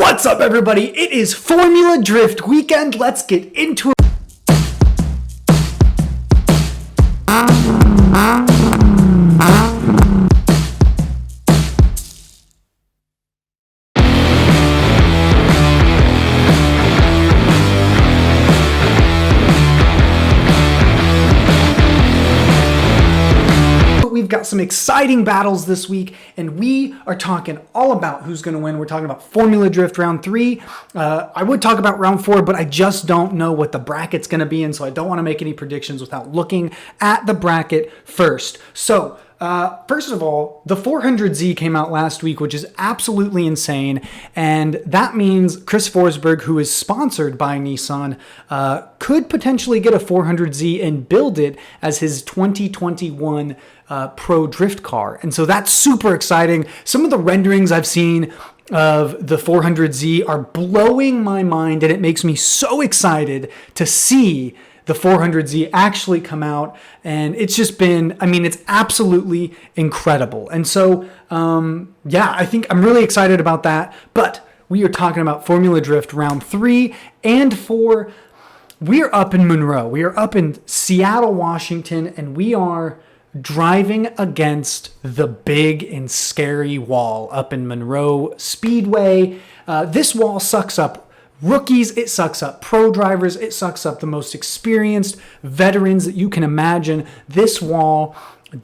What's up, everybody? It is Formula Drift weekend. Let's get into it. We've got some exciting battles this week, and we are talking all about who's going to win. We're talking about Formula Drift Round 3. I would talk about Round 4, but I just don't know what the bracket's going to be, and so I don't want to make any predictions without looking at the bracket first. So, first of all, the 400Z came out last week, which is absolutely insane, and that means Chris Forsberg, who is sponsored by Nissan, could potentially get a 400Z and build it as his 2021 Pro Drift car. And so that's super exciting. Some of the renderings I've seen of the 400Z are blowing my mind, and it makes me so excited to see the 400Z actually come out. And it's just been, it's absolutely incredible. And so, I think I'm really excited about that. But we are talking about Formula Drift Round 3 and 4. We are up in Monroe. We are up in Seattle, Washington, and we are driving against the big and scary wall up in Monroe Speedway. This wall sucks up rookies, it sucks up pro drivers, it sucks up the most experienced veterans that you can imagine. This wall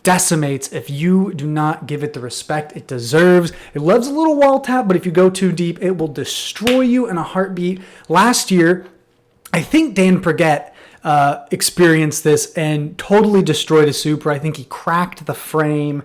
decimates if you do not give it the respect it deserves. It loves a little wall tap, but if you go too deep, it will destroy you in a heartbeat. Last year, I think Dan Pergett experienced this and totally destroyed a Supra. I think he cracked the frame.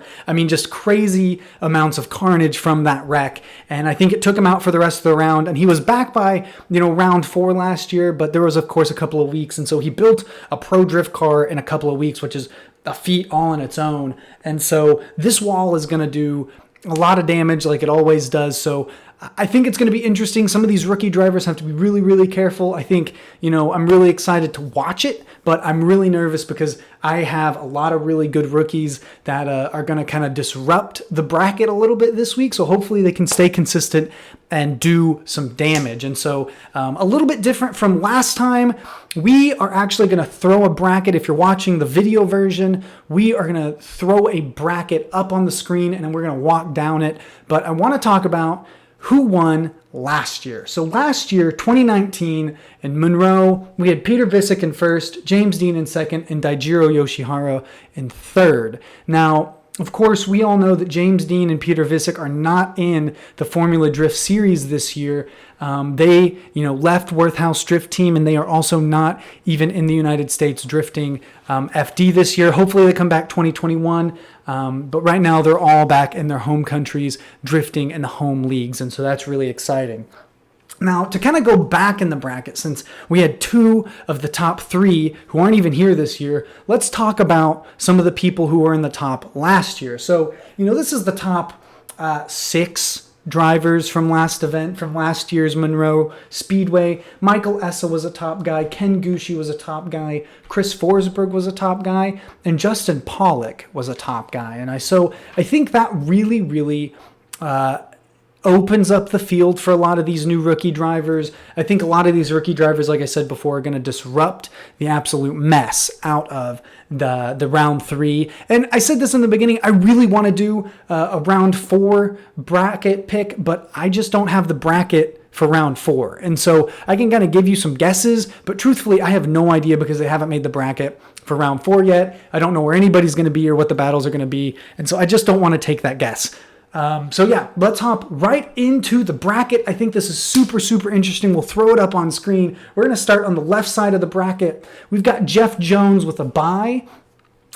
Just crazy amounts of carnage from that wreck. And I think it took him out for the rest of the round. And he was back by, round 4 last year, but there was, of course, a couple of weeks. And so he built a Pro Drift car in a couple of weeks, which is a feat all on its own. And so this wall is going to do a lot of damage like it always does. So I think it's going to be interesting. Some of these rookie drivers have to be really, really careful. I think, I'm really excited to watch it, but I'm really nervous because I have a lot of really good rookies that are going to kind of disrupt the bracket a little bit this week. So hopefully they can stay consistent and do some damage. And so a little bit different from last time, we are actually going to throw a bracket. If you're watching the video version, we are going to throw a bracket up on the screen and then we're going to walk down it. But I want to talk about who won last year. So last year, 2019, in Monroe, we had Peter Visick in first, James Dean in second, and Daijiro Yoshihara in third. Now, of course, we all know that James Dean and Peter Visick are not in the Formula Drift series this year. They, left Worthhouse Drift Team, and they are also not even in the United States drifting FD this year. Hopefully they come back 2021. But right now they're all back in their home countries drifting in the home leagues. And so that's really exciting. Now, to kind of go back in the bracket, since we had 2 of the top 3 who aren't even here this year, let's talk about some of the people who were in the top last year. So, this is the top 6 drivers from last event, from last year's Monroe Speedway. Michael Essa was a top guy. Ken Gucci was a top guy. Chris Forsberg was a top guy. And Justin Pollock was a top guy. And so I think that really, really opens up the field for a lot of these new rookie drivers. I think a lot of these rookie drivers, like I said before, are going to disrupt the absolute mess out of the round 3. And I said this in the beginning, I really want to do a round 4 bracket pick, but I just don't have the bracket for round 4. And so I can kind of give you some guesses, but truthfully, I have no idea because they haven't made the bracket for round 4 yet. I don't know where anybody's going to be or what the battles are going to be. And so I just don't want to take that guess. Let's hop right into the bracket. I think this is super, super interesting. We'll throw it up on screen. We're going to start on the left side of the bracket. We've got Jeff Jones with a bye.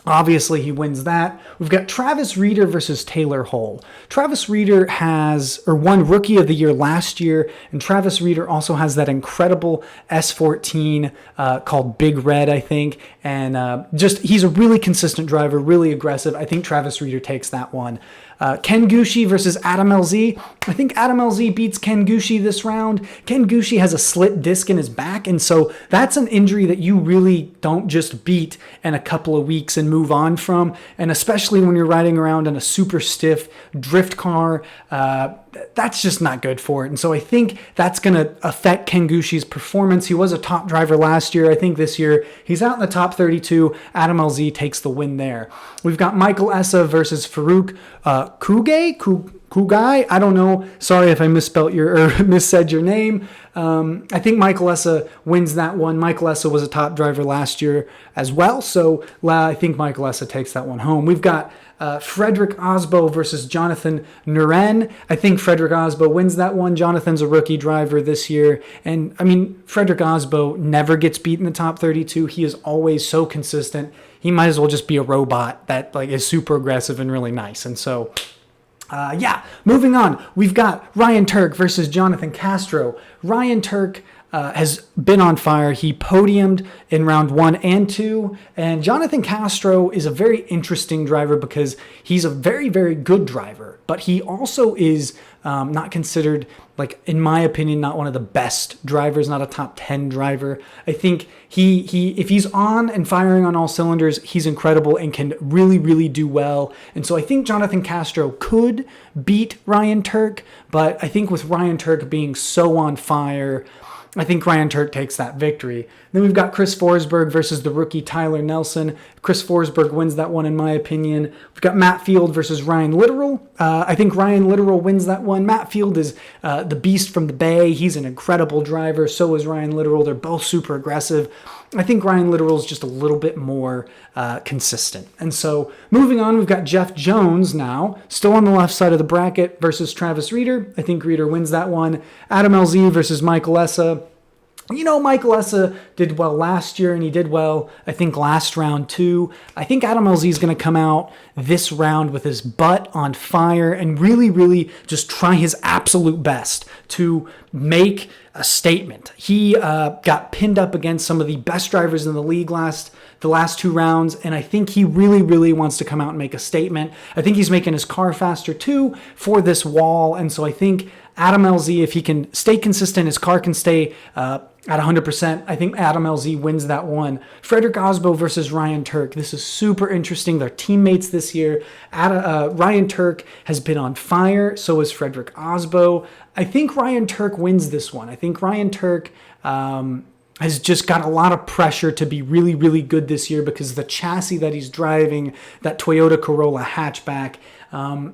Obviously, he wins that. We've got Travis Reeder versus Taylor Hull. Travis Reeder won Rookie of the Year last year, and Travis Reeder also has that incredible S14 called Big Red, I think. And he's a really consistent driver, really aggressive. I think Travis Reeder takes that one. Ken Gucci versus Adam LZ. I think Adam LZ beats Ken Gucci this round. Ken Gucci has a slit disc in his back, and so that's an injury that you really don't just beat in a couple of weeks and move on from, and especially when you're riding around in a super stiff drift car. that's just not good for it. And so I think that's going to affect Kengushi's performance. He was a top driver last year. I think this year he's out in the top 32. Adam LZ takes the win there. We've got Michael Essa versus Farouk Kugai. I don't know. Sorry if I misspelled missaid your name. I think Michael Essa wins that one. Michael Essa was a top driver last year as well. So I think Michael Essa takes that one home. We've got Frederick Osbo versus Jonathan Nuren. I think Frederick Osbo wins that one. Jonathan's a rookie driver this year. And I mean, Frederick Osbo never gets beat in the top 32. He is always so consistent. He might as well just be a robot that like is super aggressive and really nice. And so, moving on. We've got Ryan Turk versus Jonathan Castro. Ryan Turk has been on fire. He podiumed in round 1 and 2. And Jonathan Castro is a very interesting driver because he's a very, very good driver. But he also is not considered, like, in my opinion, not one of the best drivers, not a top 10 driver. I think he if he's on and firing on all cylinders, he's incredible and can really, really do well. And so I think Jonathan Castro could beat Ryan Turk. But I think with Ryan Turk being so on fire, I think Ryan Turk takes that victory. Then we've got Chris Forsberg versus the rookie Tyler Nelson. Chris Forsberg wins that one, in my opinion. We've got Matt Field versus Ryan Littoral. I think Ryan Littoral wins that one. Matt Field is the beast from the Bay. He's an incredible driver. So is Ryan Littoral. They're both super aggressive. I think Ryan Littoral is just a little bit more consistent. And so moving on, we've got Jeff Jones now, still on the left side of the bracket versus Travis Reeder. I think Reeder wins that one. Adam LZ versus Michael Essa. You know, Michael Essa did well last year, and he did well, I think, last round too. I think Adam LZ is going to come out this round with his butt on fire and really, really just try his absolute best to make a statement. He got pinned up against some of the best drivers in the league the last 2 rounds, and I think he really, really wants to come out and make a statement. I think he's making his car faster too for this wall, and so I think Adam LZ, if he can stay consistent, his car can stay at 100%. I think Adam LZ wins that one. Frederick Osbo versus Ryan Turk. This is super interesting. They're teammates this year. Ryan Turk has been on fire. So is Frederick Osbo. I think Ryan Turk wins this one. I think Ryan Turk has just got a lot of pressure to be really, really good this year because the chassis that he's driving, that Toyota Corolla hatchback,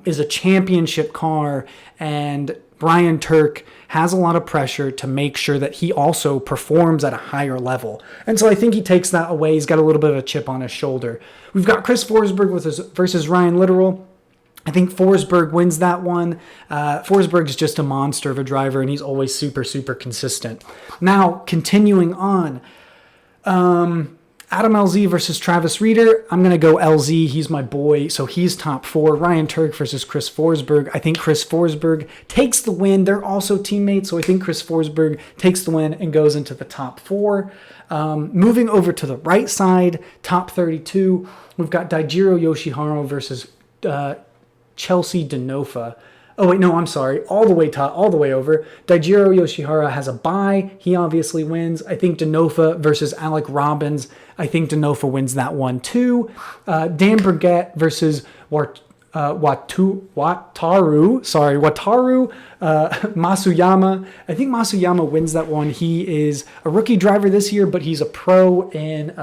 is a championship car, and Ryan Turk has a lot of pressure to make sure that he also performs at a higher level. And so I think he takes that away. He's got a little bit of a chip on his shoulder. We've got Chris Forsberg versus Ryan Littoral. I think Forsberg wins that one. Forsberg's just a monster of a driver, and he's always super, super consistent. Now, continuing on, Adam LZ versus Travis Reeder. I'm going to go LZ. He's my boy, so he's top 4. Ryan Turk versus Chris Forsberg. I think Chris Forsberg takes the win. They're also teammates, so I think Chris Forsberg takes the win and goes into the top 4. Moving over to the right side, top 32, we've got Daijiro Yoshihara versus Chelsea Denofa. Oh, wait, no, I'm sorry. All the way over. Daijiro Yoshihara has a bye. He obviously wins. I think Denofa versus Alec Robbins. I think Denofa wins that one too. Dan Burgett versus Wataru Masuyama. I think Masuyama wins that one. He is a rookie driver this year, but he's a pro in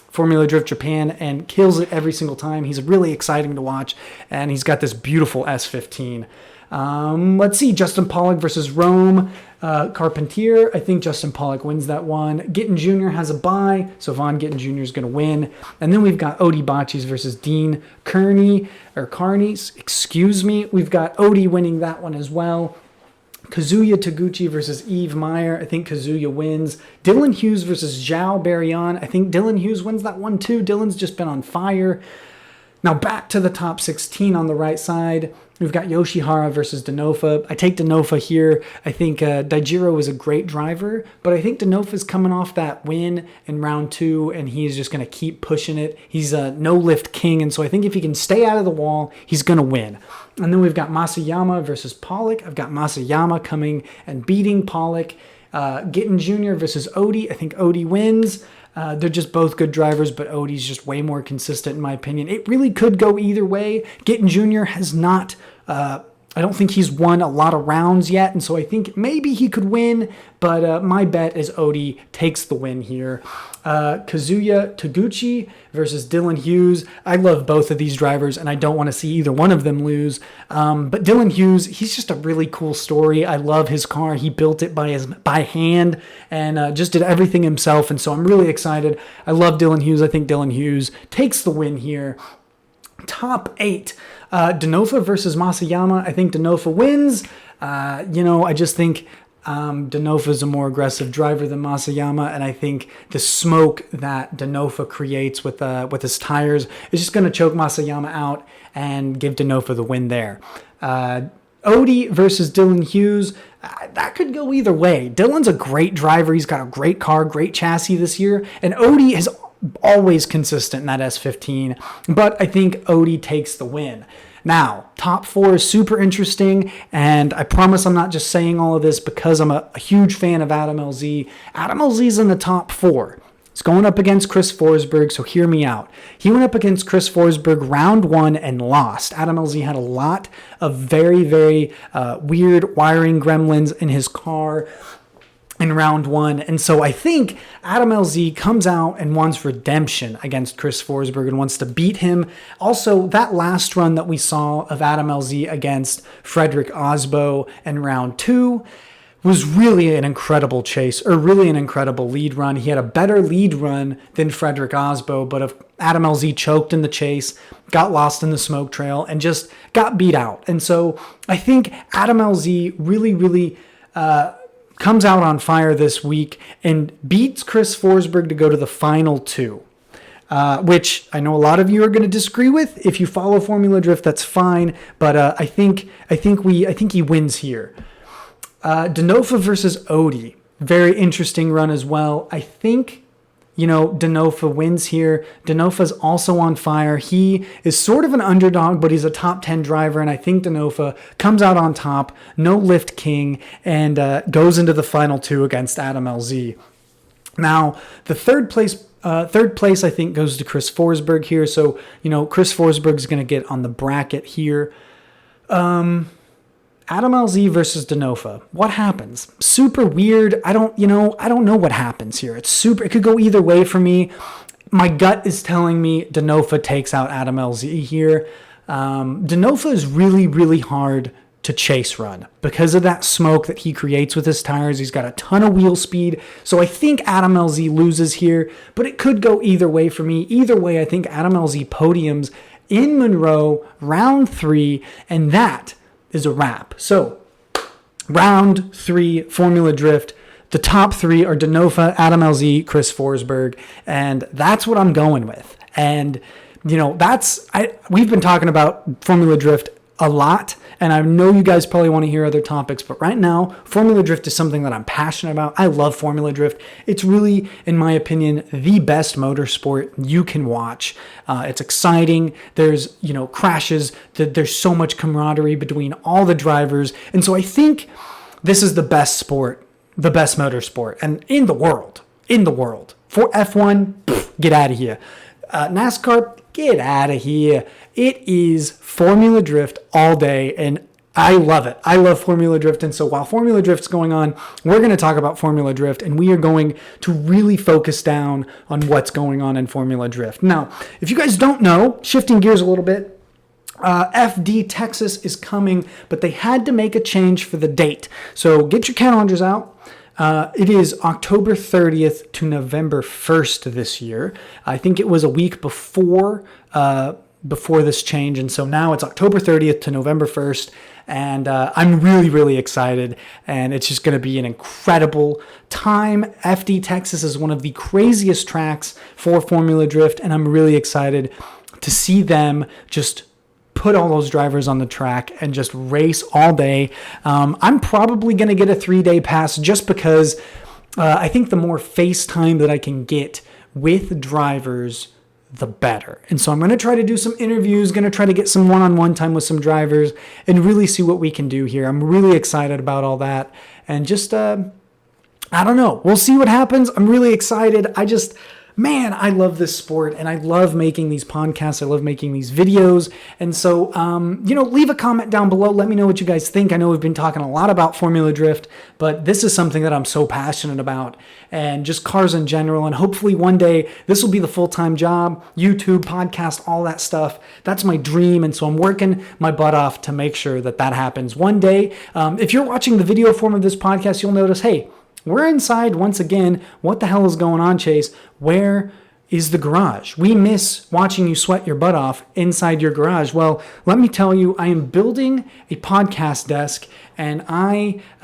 Formula Drift Japan and kills it every single time. He's really exciting to watch, and he's got this beautiful S15. Let's see, Justin Pollock versus Rome Carpentier. I think Justin Pollock wins that one. Gittin Jr. has a bye, so Von Gittin Jr. is going to win. And then we've got Odie Bocci's versus Dean Carney. We've got Odie winning that one as well. Kazuya Taguchi versus Eve Meyer. I think Kazuya wins. Dylan Hughes versus Zhao Barrion. I think Dylan Hughes wins that one too. Dylan's just been on fire. Now back to the top 16 on the right side. We've got Yoshihara versus Denofa. I take Denofa here. I think Daijiro is a great driver, but I think Denofa's coming off that win in round 2, and he's just going to keep pushing it. He's a no-lift king, and so I think if he can stay out of the wall, he's going to win. And then we've got Masuyama versus Pollock. I've got Masuyama coming and beating Pollock. Gittin Jr. versus Odie. I think Odie wins. They're just both good drivers, but Odie's just way more consistent in my opinion. It really could go either way. Gittin Jr. has not I don't think he's won a lot of rounds yet, and so I think maybe he could win, but my bet is Odie takes the win here. Kazuya Taguchi versus Dylan Hughes. I love both of these drivers, and I don't want to see either one of them lose. But Dylan Hughes, he's just a really cool story. I love his car. He built it by hand and just did everything himself, and so I'm really excited. I love Dylan Hughes. I think Dylan Hughes takes the win here. Top 8. Denofa versus Masayama. I think Denofa wins. I just think Denofa is a more aggressive driver than Masayama, and I think the smoke that Denofa creates with his tires is just going to choke Masayama out and give Denofa the win there. Odie versus Dylan Hughes. That could go either way. Dylan's a great driver. He's got a great car, great chassis this year, and Odie is always consistent in that S15, but I think Odie takes the win. Now, top 4 is super interesting, and I promise I'm not just saying all of this because I'm a huge fan of Adam LZ. Adam LZ's in the top 4. He's going up against Chris Forsberg, so hear me out. He went up against Chris Forsberg round 1 and lost. Adam LZ had a lot of very, very weird wiring gremlins in his car in round 1. And so I think Adam LZ comes out and wants redemption against Chris Forsberg and wants to beat him. Also, that last run that we saw of Adam LZ against Frederick Osbo in round 2 was really an incredible chase, or really an incredible lead run. He had a better lead run than Frederick Osbo, but if Adam LZ choked in the chase, got lost in the smoke trail, and just got beat out. And so I think Adam LZ really comes out on fire this week and beats Chris Forsberg to go to the final 2, which I know a lot of you are going to disagree with. If you follow Formula Drift, that's fine, but I think he wins here. Denofa versus Odie, very interesting run as well. I think Denofa wins here. Denofa's also on fire. He is sort of an underdog, but he's a top 10 driver, and I think Denofa comes out on top, no lift king, and goes into the final 2 against Adam LZ. Now, the third place I think goes to Chris Forsberg here. So, Chris Forsberg's going to get on the bracket here. Adam LZ versus Denofa. What happens? Super weird. I don't know what happens here. It could go either way for me. My gut is telling me Denofa takes out Adam LZ here. Denofa is really, really hard to chase run because of that smoke that he creates with his tires. He's got a ton of wheel speed. So I think Adam LZ loses here, but it could go either way for me. Either way, I think Adam LZ podiums in Monroe, round 3, and that is a wrap. So, round 3, Formula Drift. The top 3 are Denofa, Adam LZ, Chris Forsberg, and that's what I'm going with. And, we've been talking about Formula Drift a lot, and I know you guys probably want to hear other topics, but right now, Formula Drift is something that I'm passionate about. I love Formula Drift. It's really, in my opinion, the best motorsport you can watch. It's exciting. There's, crashes. There's so much camaraderie between all the drivers. And so I think this is the best sport, the best motorsport, and in the world. For F1, get out of here. NASCAR, get out of here. It is Formula Drift all day, and I love it. I love Formula Drift, and so while Formula Drift's going on, we're going to talk about Formula Drift, and we are going to really focus down on what's going on in Formula Drift. Now, if you guys don't know, shifting gears a little bit, FD Texas is coming, but they had to make a change for the date. So get your calendars out. It is October 30th to November 1st this year. I think it was a week before this change, and so now it's October 30th to November 1st, and I'm really, really excited, and it's just going to be an incredible time. FD Texas is one of the craziest tracks for Formula Drift, and I'm really excited to see them just put all those drivers on the track and just race all day. I'm probably going to get a 3-day pass just because I think the more face time that I can get with drivers, the better. And so I'm going to try to do some interviews, going to try to get some one-on-one time with some drivers and really see what we can do here. I'm really excited about all that. And just, I don't know. We'll see what happens. I'm really excited. man, I love this sport and I love making these podcasts. I love making these videos. And so, leave a comment down below. Let me know what you guys think. I know we've been talking a lot about Formula Drift, but this is something that I'm so passionate about and just cars in general. And hopefully one day this will be the full-time job, YouTube, podcast, all that stuff. That's my dream. And so I'm working my butt off to make sure that happens one day. If you're watching the video form of this podcast, you'll notice, hey, we're inside once again. What the hell is going on, Chase? Where is the garage? We miss watching you sweat your butt off inside your garage. Well, let me tell you, I am building a podcast desk, and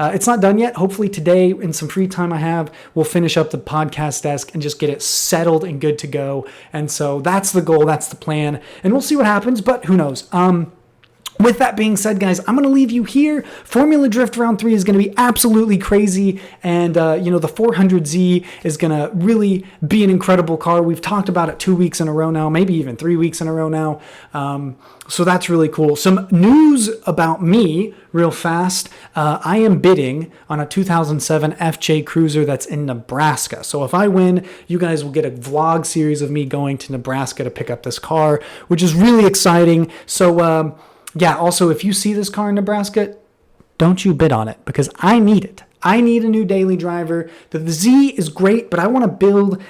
it's not done yet. Hopefully today, in some free time I have, we'll finish up the podcast desk and just get it settled and good to go. And so that's the goal, that's the plan, and we'll see what happens, but who knows? With that being said, guys, I'm going to leave you here. Formula Drift Round 3 is going to be absolutely crazy. And, the 400Z is going to really be an incredible car. We've talked about it 2 weeks in a row now, maybe even 3 weeks in a row now. So that's really cool. Some news about me real fast. I am bidding on a 2007 FJ Cruiser that's in Nebraska. So if I win, you guys will get a vlog series of me going to Nebraska to pick up this car, which is really exciting. So, also, if you see this car in Nebraska, don't you bid on it because I need it. I need a new daily driver. The Z is great, but I want to build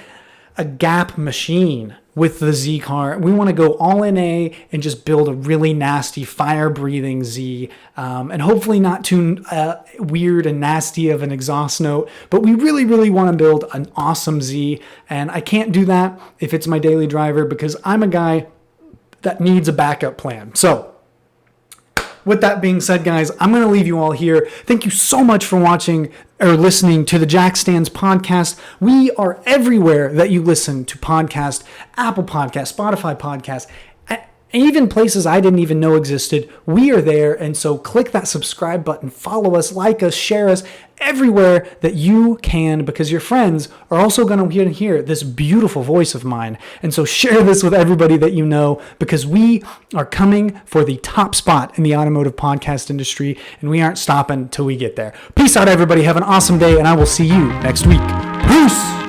a gap machine with the Z car. We want to go all in A and just build a really nasty fire-breathing Z, and hopefully not too weird and nasty of an exhaust note, but we really, really want to build an awesome Z, and I can't do that if it's my daily driver because I'm a guy that needs a backup plan. So, with that being said, guys, I'm going to leave you all here. Thank you so much for watching or listening to the Jackstands Podcast. We are everywhere that you listen to podcasts, Apple Podcasts, Spotify Podcasts, even places I didn't even know existed. We are there, and so click that subscribe button, follow us, like us, share us everywhere that you can, because your friends are also going to hear this beautiful voice of mine. And so share this with everybody that you know, because we are coming for the top spot in the automotive podcast industry, and we aren't stopping till we get there. Peace out, everybody. Have an awesome day, and I will see you next week. Peace!